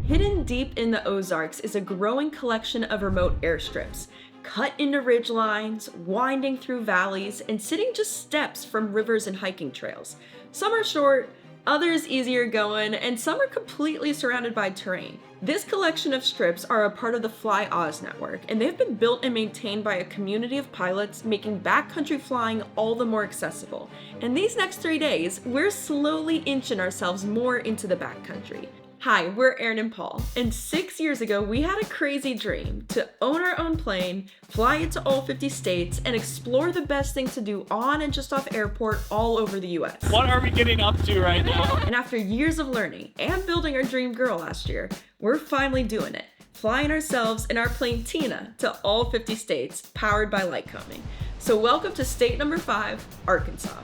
Hidden deep in the Ozarks is a growing collection of remote airstrips, cut into ridge lines, winding through valleys, and sitting just steps from rivers and hiking trails. Some are short, others easier going, and some are completely surrounded by terrain. This collection of strips are a part of the Fly Oz network, and they've been built and maintained by a community of pilots, making backcountry flying all the more accessible. And these next 3 days, we're slowly inching ourselves more into the backcountry. Hi, we're Erin and Paul, and 6 years ago we had a crazy dream to own our own plane, fly it to all 50 states, and explore the best things to do on and just off airport all over the US. What are we getting up to right now? And after years of learning and building our dream girl last year, we're finally doing it, flying ourselves in our plane Tina to all 50 states, powered by Lytcoming. So welcome to state number 5, Arkansas.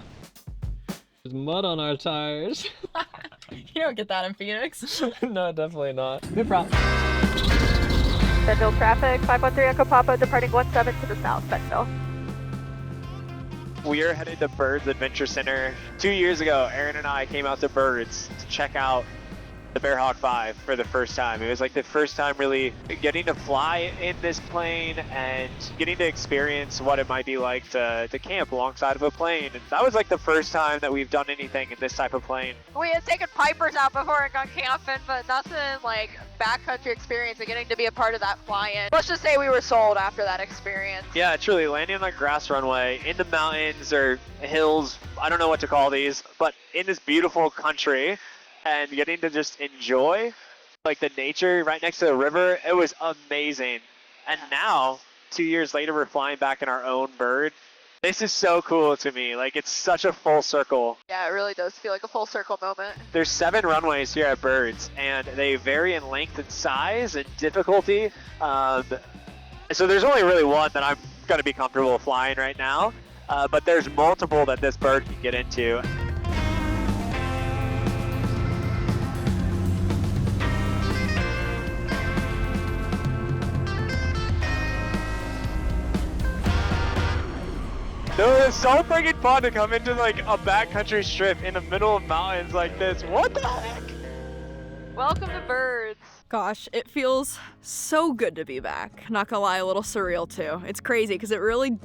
There's mud on our tires. You don't get that in Phoenix. No, definitely not. No problem. Bentonville traffic, 513 Echo Papa, departing 17 to the south, Bentonville. We are headed to Byrds Adventure Center. 2 years ago, Erin and I came out to Byrds to check out the Bearhawk 5 for the first time. It was like the first time really getting to fly in this plane and getting to experience what it might be like to camp alongside of a plane. And that was like the first time that we've done anything in this type of plane. We had taken Pipers out before and gone camping, but nothing like backcountry experience and getting to be a part of that fly-in. Let's just say we were sold after that experience. Yeah, truly, landing on a grass runway in the mountains or hills, I don't know what to call these, but in this beautiful country, and getting to just enjoy like the nature right next to the river, it was amazing. And now 2 years later, we're flying back in our own Byrd. This is so cool to me. Like, it's such a full circle. Yeah, it really does feel like a full circle moment. There's 7 runways here at Byrds, and they vary in length and size and difficulty. So there's only really one that I'm going to be comfortable flying right now, but there's multiple that this bird can get into. No, it's so freaking fun to come into like a backcountry strip in the middle of mountains like this. What the heck? Welcome to Byrds. Gosh, it feels so good to be back. Not gonna lie, a little surreal too. It's crazy because it really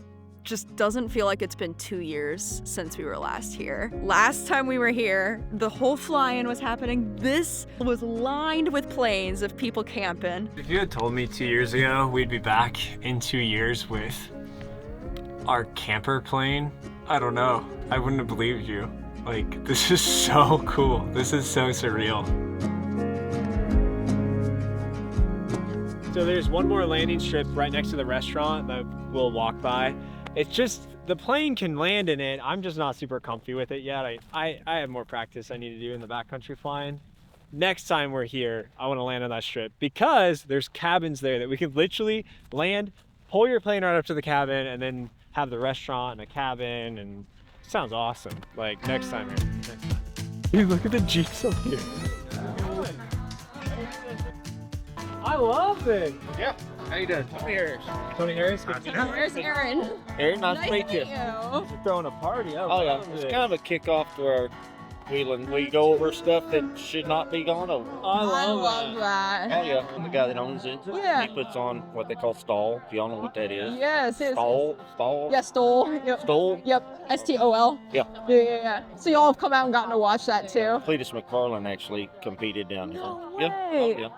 just doesn't feel like it's been 2 years since we were last here. Last time we were here, the whole fly-in was happening. This was lined with planes of people camping. If you had told me 2 years ago we'd be back in 2 years with our camper plane, I don't know. I wouldn't have believed you. Like, this is so cool. This is so surreal. So there's one more landing strip right next to the restaurant that we'll walk by. It's just, the plane can land in it. I'm just not super comfy with it yet. I have more practice I need to do in the backcountry flying. Next time we're here, I want to land on that strip because there's cabins there that we can literally land, pull your plane right up to the cabin, and then have the restaurant and a cabin, and it sounds awesome. Like, next time here. Next time. Dude, look at the Jeeps up here. I love it. Yeah. How you doing? Tony Harris. Tony Harris. Where's Erin? Aaron, nice to meet you. you. Throwing a party. Oh yeah, it's kind of a kickoff to our wheeling. We go over stuff that should not be gone over. I love that. Oh yeah, the guy that owns it, Yeah. he puts on what they call stall. If y'all know what that is. Yes, yes. Stall. Yeah, stole. Yep. Stole. Yep. STOL. Yeah. Yeah. So y'all have come out and gotten to watch that too. Cletus McFarland actually competed down here. No Yeah. way. Oh, yeah.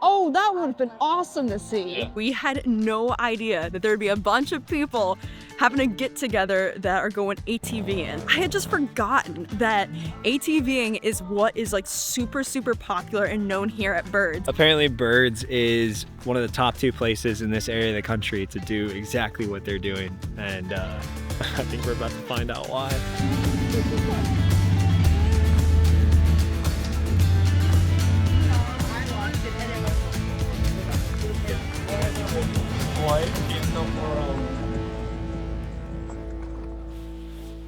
Oh, that would have been awesome to see. Yeah. We had no idea that there'd be a bunch of people having a get together that are going ATVing. I had just forgotten that ATVing is what is like super popular and known here at Byrds. Apparently Byrds is one of the top 2 places in this area of the country to do exactly what they're doing. And I think we're about to find out why. What in the world?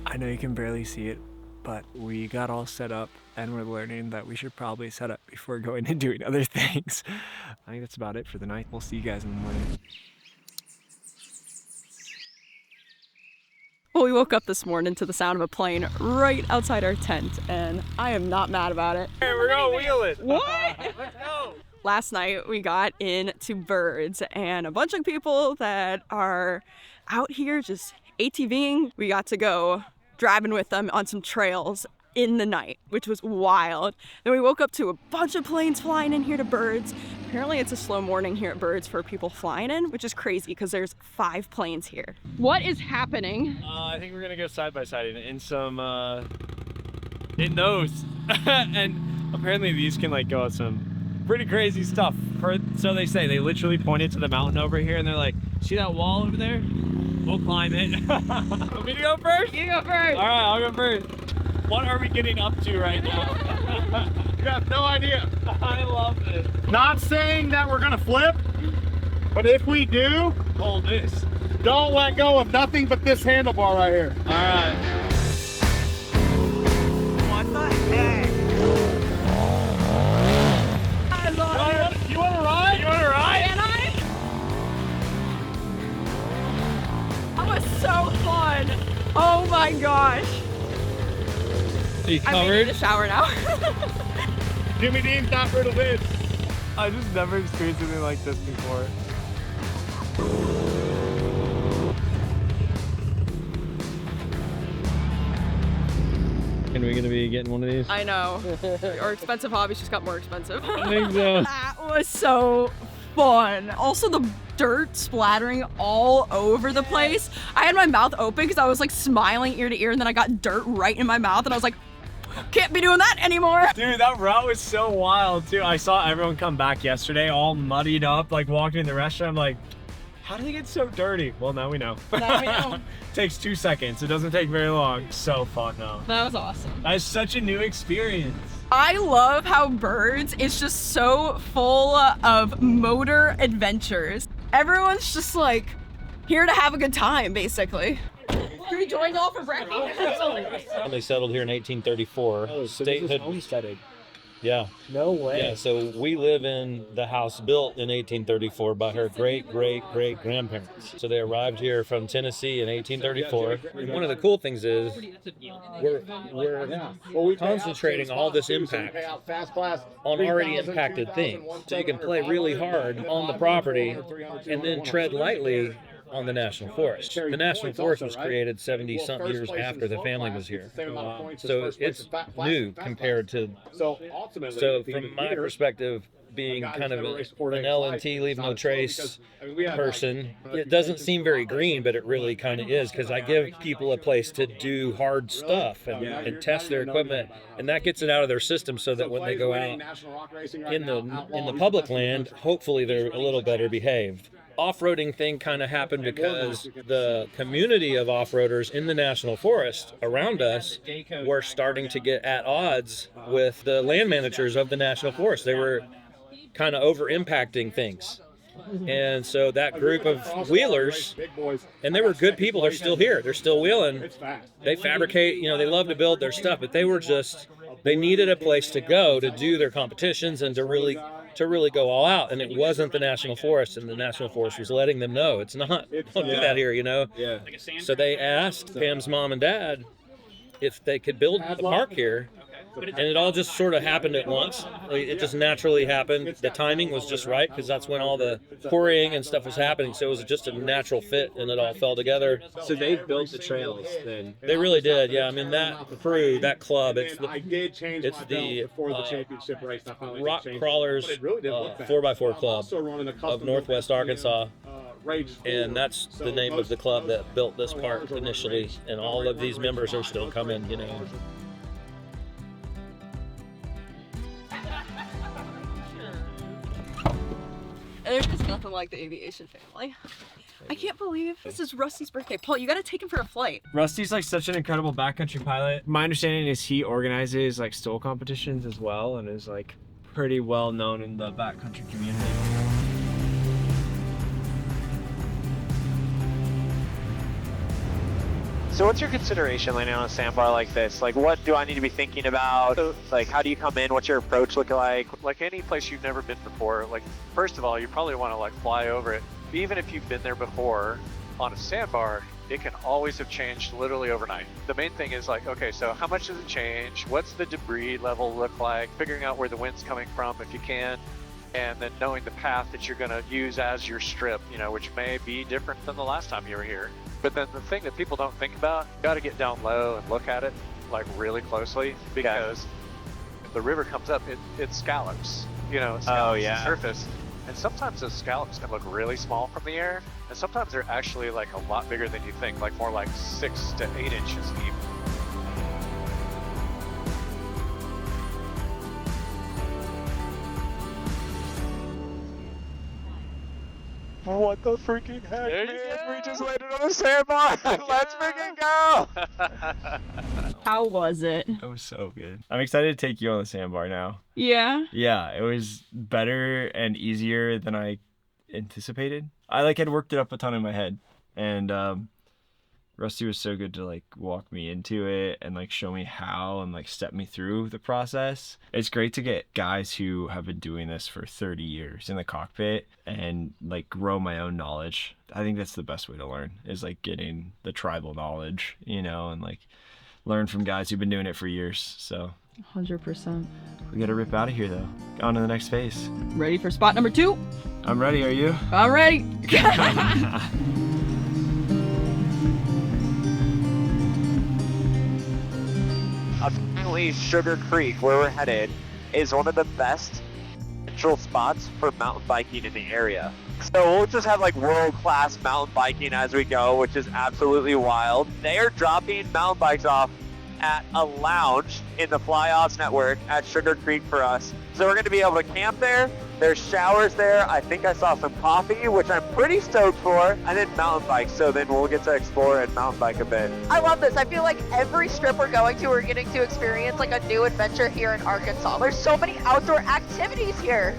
I know you can barely see it, but we got all set up and we're learning that we should probably set up before going and doing other things. I think that's about it for the night. We'll see you guys in the morning. Well, we woke up this morning to the sound of a plane right outside our tent, and I am not mad about it. Hey, we're going wheeling. What? Let's go. Last night we got into Byrds, and a bunch of people that are out here just ATVing. We got to go driving with them on some trails in the night, which was wild. Then we woke up to a bunch of planes flying in here to Byrds. Apparently it's a slow morning here at Byrds for people flying in, which is crazy because there's 5 planes here. What is happening? I think we're gonna go side by side in some in those. And apparently these can like go at some pretty crazy stuff. So they say. They literally pointed to the mountain over here and they're like, see that wall over there? We'll climb it. Want me to go first? You go first. All right, I'll go first. What are we getting up to right now? You have no idea. I love this. Not saying that we're gonna flip, but if we do, Hold this. don't let go of nothing but this handlebar right here. All right. What the heck? I love it. You wanna ride? You want to ride? Can I? That was so fun. Oh my gosh. Are you I may need a shower now. Jimmy Dean's got rid of this. I just never experienced anything like this before. And we're gonna be getting one of these? I know. Our expensive hobbies just got more expensive. I think so. That was so fun. Also the dirt splattering all over the place. I had my mouth open because I was like smiling ear to ear, and then I got dirt right in my mouth and I was like, can't be doing that anymore. Dude, that route was so wild too. I saw everyone come back yesterday all muddied up, like walking in the restaurant. I'm like, how do they get so dirty? Well, now we know. Now we know. Takes 2 seconds. It doesn't take very long. So fun though. That was awesome. That's such a new experience. I love how Byrds is just so full of motor adventures. Everyone's just like here to have a good time, basically. Should we join y'all for breakfast? They settled here in 1834. Statehood. homesteaded. Yeah. No way. Yeah, so we live in the house built in 1834 by her great-great-great-grandparents. So they arrived here from Tennessee in 1834. And one of the cool things is we're concentrating all this impact on already impacted things. So you can play really hard on the property and then tread lightly on the National Forest. The National Forest was created 70-something years after the family was here. So it's new compared to... So from my perspective, being kind of an L&T, leave no trace person, it doesn't seem very green, but it really kind of is, because I give people a place to do hard stuff and test their equipment, and that gets it out of their system so that when they go out in the public land, hopefully they're a little better behaved. Off-roading thing kind of happened because the community of off-roaders in the National Forest around us were starting to get at odds with the land managers of the National Forest. They were kind of over-impacting things. And so that group of wheelers, and they were good people, they're still here, they're still wheeling. They fabricate, they love to build their stuff, but they needed a place to go to do their competitions and to really go all out. And it wasn't the National Forest, and the National Forest was letting them know it's not, don't do that here, Yeah. So they asked Pam's mom and dad if they could build a park here. And it all just sort of happened at once. It just naturally happened. The timing was just right because that's when all the quarrying and stuff was happening. So it was just a natural fit, and it all fell together. So they built the trails then? They really did, yeah. I mean, that crew, that club, it's the Rock Crawlers 4x4 Club of Northwest Arkansas. And that's the name of the club that built this park initially. And all of these members are still coming, There's just nothing like the aviation family. I can't believe this is Rusty's birthday. Paul, you gotta take him for a flight. Rusty's like such an incredible backcountry pilot. My understanding is he organizes like stool competitions as well and is like pretty well known in the backcountry community. So what's your consideration landing on a sandbar like this? Like, what do I need to be thinking about? Like, how do you come in? What's your approach look like? Like any place you've never been before, like, first of all, you probably want to like fly over it. Even if you've been there before on a sandbar, it can always have changed literally overnight. The main thing is like, okay, so how much does it change? What's the debris level look like? Figuring out where the wind's coming from if you can. and then knowing the path that you're going to use as your strip, you know, which may be different than the last time you were here. But then the thing that people don't think about, you got to get down low and look at it like really closely, because if the river comes up, it scallops, you know, it scallops the surface. And sometimes those scallops can look really small from the air, and sometimes they're actually like a lot bigger than you think, like more like 6 to 8 inches deep. What the freaking heck, man? We just landed on a sandbar. Let's freaking go. How was it? It was so good. I'm excited to take you on the sandbar now. Yeah. Yeah, it was better and easier than I anticipated. I had worked it up a ton in my head, and Rusty was so good to walk me into it and show me how and step me through the process. It's great to get guys who have been doing this for 30 years in the cockpit and grow my own knowledge. I think that's the best way to learn, is getting the tribal knowledge, you know, and learn from guys who've been doing it for years. So 100%. we gotta rip out of here though. On to the next phase. Ready for spot number 2? I'm ready, are you? I'm ready. Apparently, Sugar Creek, where we're headed, is one of the best natural spots for mountain biking in the area. So we'll just have world-class mountain biking as we go, which is absolutely wild. They are dropping mountain bikes off at a lounge in the Fly-Offs network at Sugar Creek for us. So we're going to be able to camp there. There's showers there. I think I saw some coffee, which I'm pretty stoked for, and then mountain bikes. So then we'll get to explore and mountain bike a bit. I love this. I feel like every strip we're going to, we're getting to experience a new adventure here in Arkansas. There's so many outdoor activities here.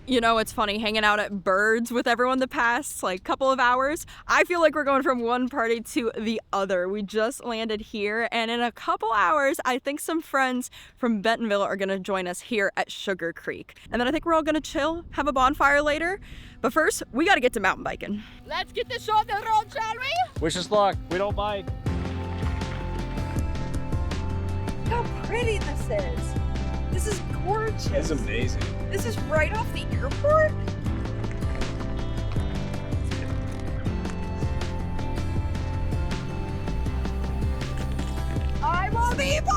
You know, it's funny hanging out at Byrds with everyone the past couple of hours. I feel like we're going from one party to the other. We just landed here, and in a couple hours, I think some friends from Bentonville are gonna join us here at Sugar Creek. And then I think we're all gonna chill, have a bonfire later. But first, we gotta get to mountain biking. Let's get the show on the road, shall we? Wish us luck. We don't mind. Look how pretty this is. This is gorgeous. It's amazing. This is right off the airport? I'm a people!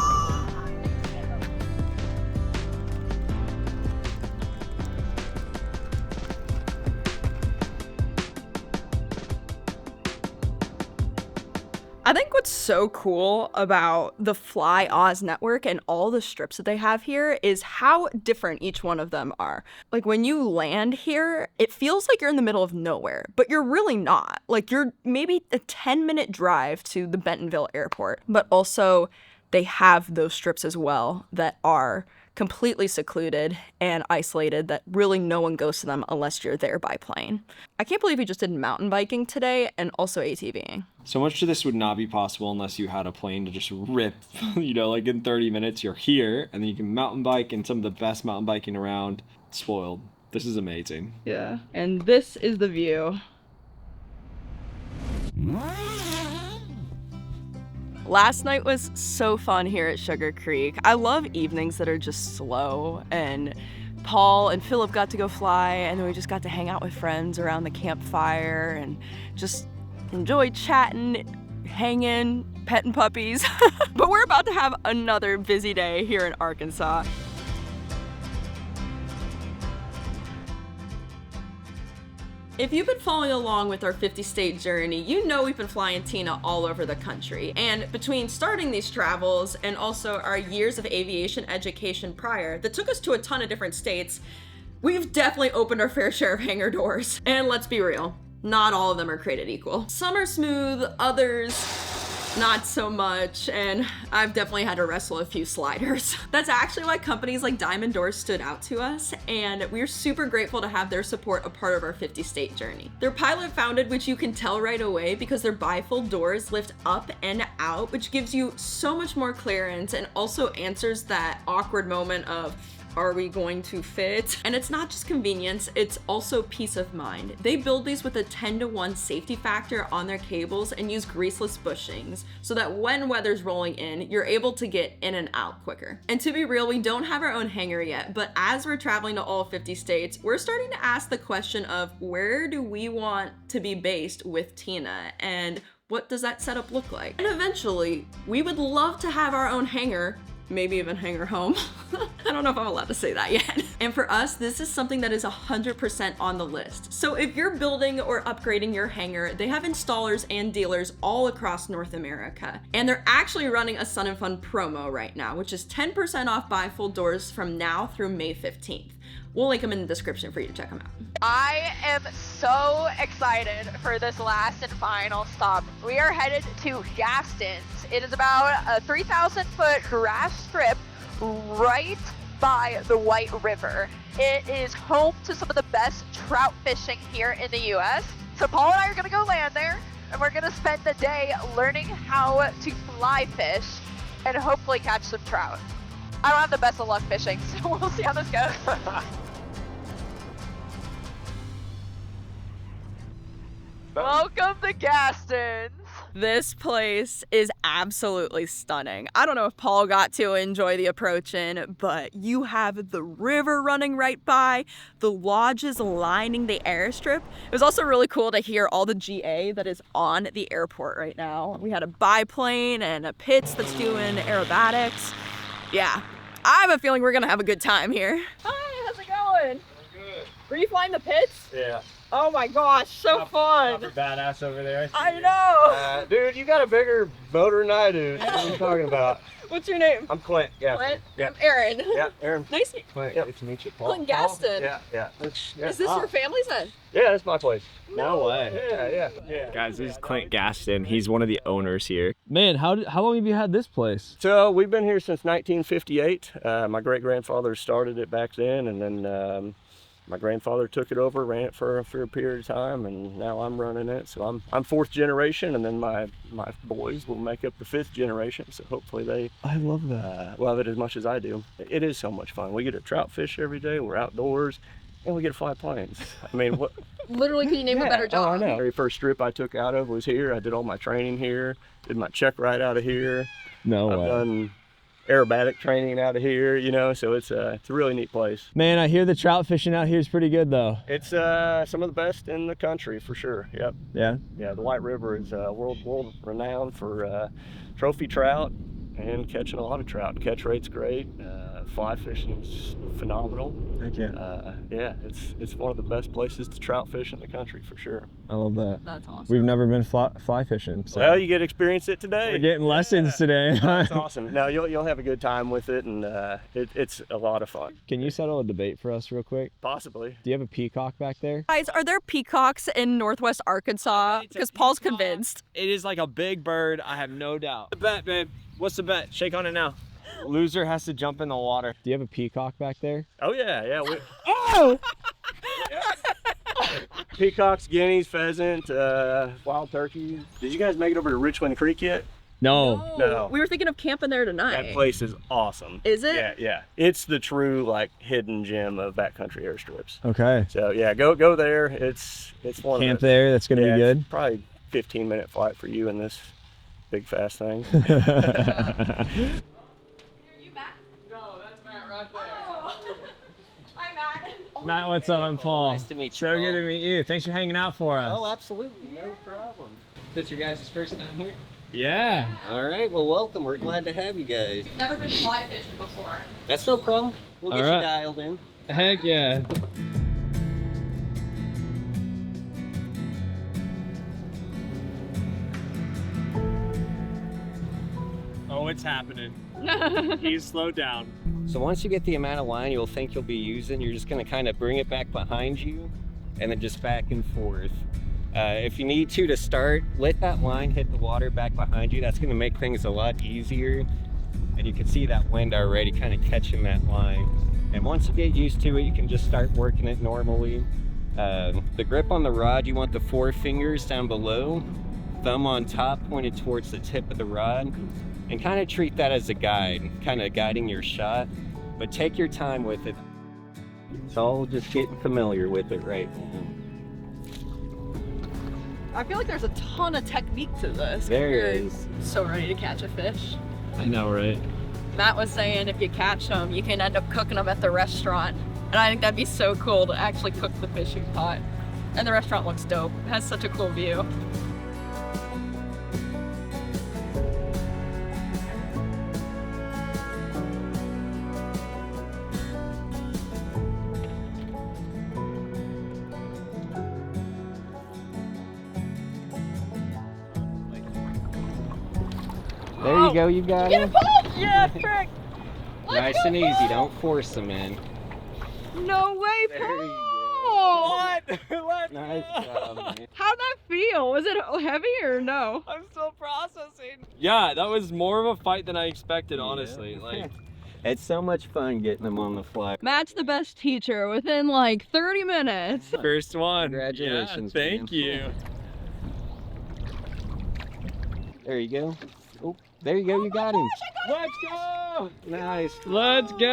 I think what's so cool about the Fly Oz network and all the strips that they have here is how different each one of them are. When you land here, it feels like you're in the middle of nowhere, but you're really not. You're maybe a 10-minute drive to the Bentonville airport, but also they have those strips as well that are completely secluded and isolated, that really no one goes to them unless you're there by plane. I can't believe we just did mountain biking today and also ATVing. So much of this would not be possible unless you had a plane to just rip, in 30 minutes you're here, and then you can mountain bike, and some of the best mountain biking around. Spoiled. This is amazing. Yeah. And this is the view. Last night was so fun here at Sugar Creek. I love evenings that are just slow, and Paul and Philip got to go fly, and then we just got to hang out with friends around the campfire and just enjoy chatting, hanging, petting puppies. But we're about to have another busy day here in Arkansas. If you've been following along with our 50-state journey, you know we've been flying Tina all over the country. And between starting these travels and also our years of aviation education prior that took us to a ton of different states, we've definitely opened our fair share of hangar doors. And let's be real, not all of them are created equal. Some are smooth, others not so much, and I've definitely had to wrestle a few sliders. That's actually why companies like Diamond Doors stood out to us, and we're super grateful to have their support a part of our 50-state journey. They're pilot founded, which you can tell right away because their bifold doors lift up and out, which gives you so much more clearance and also answers that awkward moment of, Are we going to fit? And it's not just convenience, it's also peace of mind. They build these with a 10-to-1 safety factor on their cables and use greaseless bushings so that when weather's rolling in, you're able to get in and out quicker. And to be real, we don't have our own hangar yet, but as we're traveling to all 50 states, we're starting to ask the question of where do we want to be based with Tina, and what does that setup look like? And eventually, we would love to have our own hangar, maybe even hangar home. I don't know if I'm allowed to say that yet. And for us, this is something that is 100% on the list. So if you're building or upgrading your hangar, they have installers and dealers all across North America. And they're actually running a Sun and Fun promo right now, which is 10% off bifold doors from now through May 15th. We'll link them in the description for you to check them out. I am so excited for this last and final stop. We are headed to Gastons. It is about a 3,000 foot grass strip right by the White River. It is home to some of the best trout fishing here in the US. So Paul and I are gonna go land there, and we're gonna spend the day learning how to fly fish and hopefully catch some trout. I don't have the best of luck fishing, so we'll see how this goes. Welcome to Gastons. This place is absolutely stunning. I don't know if Paul got to enjoy the approach in, but you have the river running right by, the lodges lining the airstrip. It was also really cool to hear all the GA that is on the airport right now. We had a biplane and a Pitts that's doing aerobatics. Yeah, I have a feeling we're gonna have a good time here. Hi, how's it going? Good. Were you flying the Pitts? Yeah. Oh my gosh, so fun. Proper badass over there. I know. Dude, you got a bigger motor than I do. What are you talking about? What's your name? I'm Clint. Yeah. Clint? Yeah. I'm Aaron. Yeah, Aaron. Nice to meet you. Clint. Yep. Good to meet you, Paul. Clint Gaston. Yeah, yeah. Is this your family's then? Yeah, that's my place. No way. Yeah. Guys, this is Clint Gaston. He's one of the owners here. Man, how long have you had this place? So we've been here since 1958. My great-grandfather started it back then, and then my grandfather took it over, ran it for a period of time, and now I'm running it. So I'm fourth generation, and then my boys will make up the fifth generation. So hopefully I love that. love it as much as I do. It is so much fun. We get to trout fish every day. We're outdoors, and we get to fly planes. I mean, what? Literally, can you name a better job? Oh, I know. The very first strip I took out of was here. I did all my training here. Did my check ride out of here. No I've way. done aerobatic training out of here, you know, so it's a really neat place. Man, I hear the trout fishing out here is pretty good though. It's some of the best in the country for sure. Yep. Yeah. Yeah, the White River is world renowned for trophy trout and catching a lot of trout. Catch rate's great. Fly fishing's phenomenal. Heck yeah. Yeah, it's one of the best places to trout fish in the country for sure. I love that. That's awesome. We've never been fly fishing. So Well, you get to experience it today. we're getting lessons today. That's awesome. No, you'll have a good time with it, and it's a lot of fun. Can you settle a debate for us real quick? Possibly. Do you have a peacock back there? Guys, are there peacocks in Northwest Arkansas? It's a Because Paul's peacock. convinced. It is like a big bird, I have no doubt. The bet, babe. What's the bet? Shake on it now. Loser has to jump in the water. Do you have a peacock back there? Oh yeah. Oh! Peacocks, guineas, pheasant, wild turkeys. Did you guys make it over to Richland Creek yet? No. No. We were thinking of camping there tonight. That place is awesome. Is it? Yeah. It's the true like hidden gem of backcountry airstrips. Okay. So yeah, go there. It's one Camp of the, there, that's gonna yeah, be it's good. probably 15-minute flight for you in this big fast thing. Matt, what's up? I'm Paul. Nice to meet you. So good to meet you. Thanks for hanging out for us. Oh, absolutely. No problem. This your guys' first time here? Yeah. All right. Well, welcome. We're glad to have you guys. Never been fly fishing before. That's no problem. We'll get All you right. dialed in. Heck yeah. Oh, it's happening. He's slowed down. So once you get the amount of line you'll think you'll be using, you're just going to kind of bring it back behind you and then just back and forth. If you need to start, let that line hit the water back behind you. That's going to make things a lot easier. And you can see that wind already kind of catching that line. And once you get used to it, you can just start working it normally. The grip on the rod, you want the 4 fingers down below, thumb on top pointed towards the tip of the rod, and kind of treat that as a guide, kind of guiding your shot. but take your time with it. It's all just getting familiar with it right now. I feel like there's a ton of technique to this. There You're is. so ready to catch a fish. I know, right? Matt was saying if you catch them, you can end up cooking them at the restaurant. And I think that'd be so cool to actually cook the fish you caught. And the restaurant looks dope. It has such a cool view. There you go, you got him. Yeah, frick. Nice and easy, don't force them in. No way, There you Paul! What? Let's Nice go. job, man. How'd that feel? Was it heavy or no? I'm still processing. Yeah, that was more of a fight than I expected, honestly. Like, It's so much fun getting them on the fly. Matt's the best teacher within like 30 minutes. first one. Congratulations, Yeah, thank man. you. There you go. Oh, there you go, you got him. Let's go. Nice. Let's go!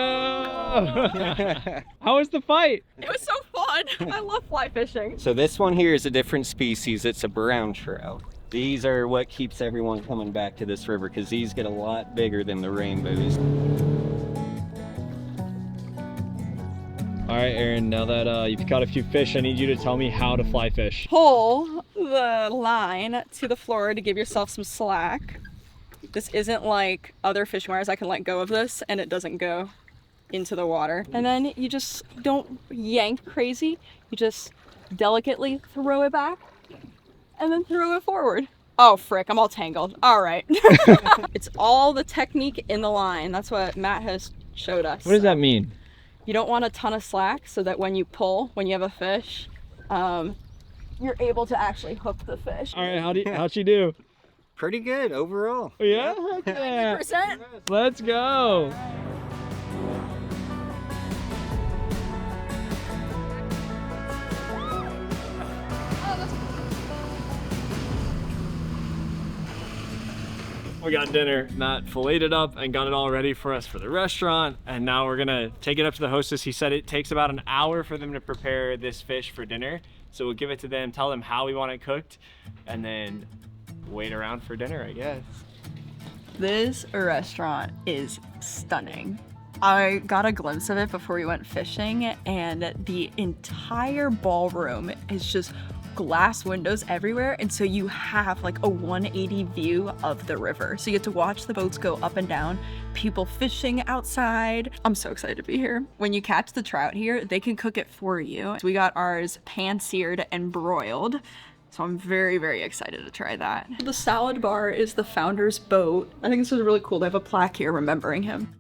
How was the fight? It was so fun. I love fly fishing. So this one here is a different species. It's a brown trout. These are what keeps everyone coming back to this river because these get a lot bigger than the rainbows. All right, Aaron, now that you've caught a few fish, I need you to tell me how to fly fish. Pull the line to the floor to give yourself some slack. This isn't like other fishing wires. I can let go of this and it doesn't go into the water. And then you just don't yank crazy. You just delicately throw it back and then throw it forward. Oh, frick, I'm all tangled. All right. It's all the technique in the line. That's what Matt has showed us. What does that mean? You don't want a ton of slack so that when you pull, when you have a fish, you're able to actually hook the fish. All right, how'd she do? Pretty good overall. Yeah? Yeah. 90%. Let's go. We got dinner. Matt filleted it up and got it all ready for us for the restaurant. And now we're gonna take it up to the hostess. He said it takes about an hour for them to prepare this fish for dinner. So we'll give it to them, tell them how we want it cooked, and then wait around for dinner, I guess. This restaurant is stunning. I got a glimpse of it before we went fishing, and the entire ballroom is just glass windows everywhere, and so you have like a 180 view of the river. So you get to watch the boats go up and down, people fishing outside. I'm so excited to be here. When you catch the trout here, they can cook it for you. So we got ours pan-seared and broiled. So I'm very, very excited to try that. The salad bar is the founder's boat. I think this is really cool. They have a plaque here remembering him.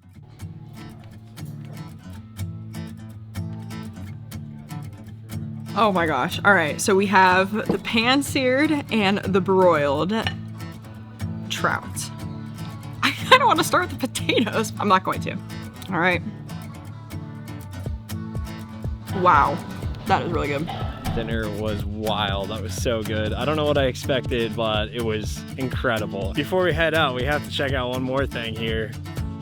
Oh my gosh. All right, so we have the pan-seared and the broiled trout. I kind of want to start with the potatoes. I'm not going to. All right. Wow, that is really good. Dinner was wild. That was so good. I don't know what I expected, but it was incredible. Before we head out, we have to check out one more thing here.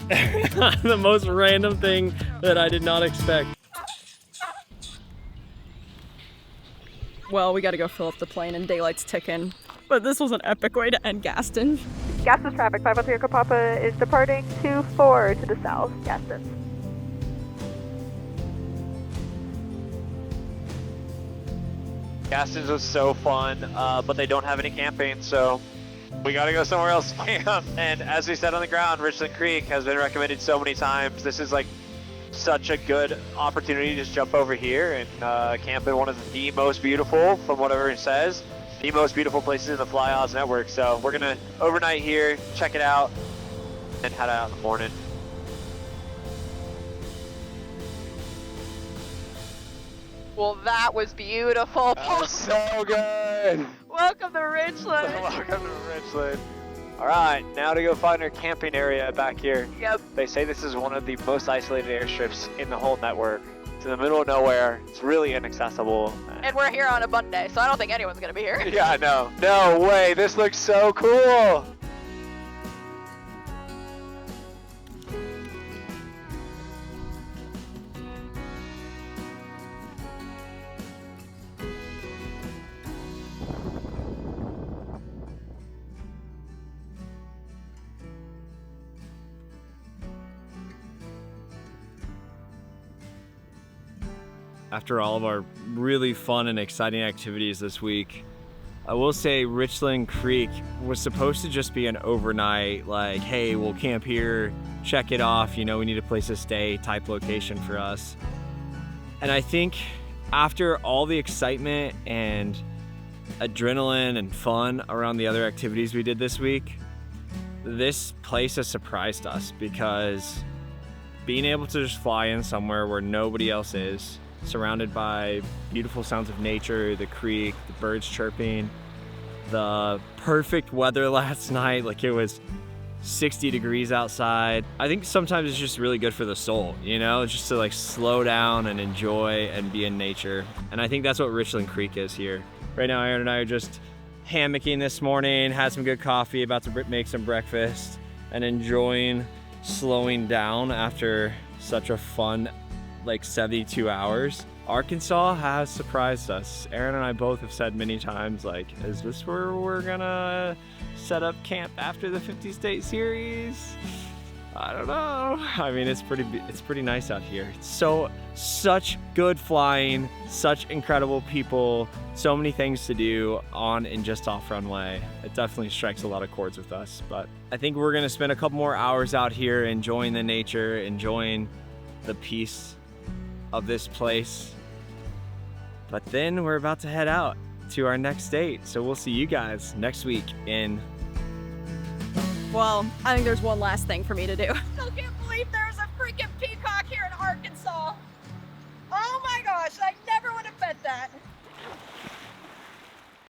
The most random thing that I did not expect. Well, we gotta go fill up the plane and daylight's ticking. But this was an epic way to end Gaston. Gaston's traffic, 513 Echo Papa is departing 24 to the south, Gaston. Gastons was so fun, but they don't have any camping, so we gotta go somewhere else to camp. And as we said on the ground, Richland Creek has been recommended so many times. This is like such a good opportunity to just jump over here and camp in one of the most beautiful, from what everyone says, the most beautiful places in the Fly Oz network. So we're gonna overnight here, check it out, and head out in the morning. Well, that was beautiful. That was so good. Welcome to Richland. Welcome to Richland. All right, now to go find our camping area back here. Yep. They say this is one of the most isolated airstrips in the whole network. It's in the middle of nowhere. It's really inaccessible. And we're here on a Monday, so I don't think anyone's gonna be here. Yeah, I know. No way. This looks so cool. after all of our really fun and exciting activities this week. I will say Richland Creek was supposed to just be an overnight, like, hey, we'll camp here, check it off, you know, we need a place to stay type location for us. And I think after all the excitement and adrenaline and fun around the other activities we did this week, this place has surprised us, because being able to just fly in somewhere where nobody else is, surrounded by beautiful sounds of nature, the creek, the birds chirping, the perfect weather last night, like it was 60 degrees outside. I think sometimes it's just really good for the soul, you know, just to like slow down and enjoy and be in nature. And I think that's what Richland Creek is here. Right now, Aaron and I are just hammocking this morning, had some good coffee, about to make some breakfast, and enjoying slowing down after such a fun, like 72 hours. Arkansas has surprised us. Aaron and I both have said many times, like, is this where we're gonna set up camp after the 50 state series? I don't know. I mean, it's pretty nice out here. Such good flying, such incredible people, so many things to do on and just off runway. It definitely strikes a lot of chords with us, but I think we're gonna spend a couple more hours out here enjoying the nature, enjoying the peace of this place. But then we're about to head out to our next date. So we'll see you guys next week in... Well, I think there's one last thing for me to do. I still can't believe there's a freaking peacock here in Arkansas. Oh my gosh, I never would have bet that.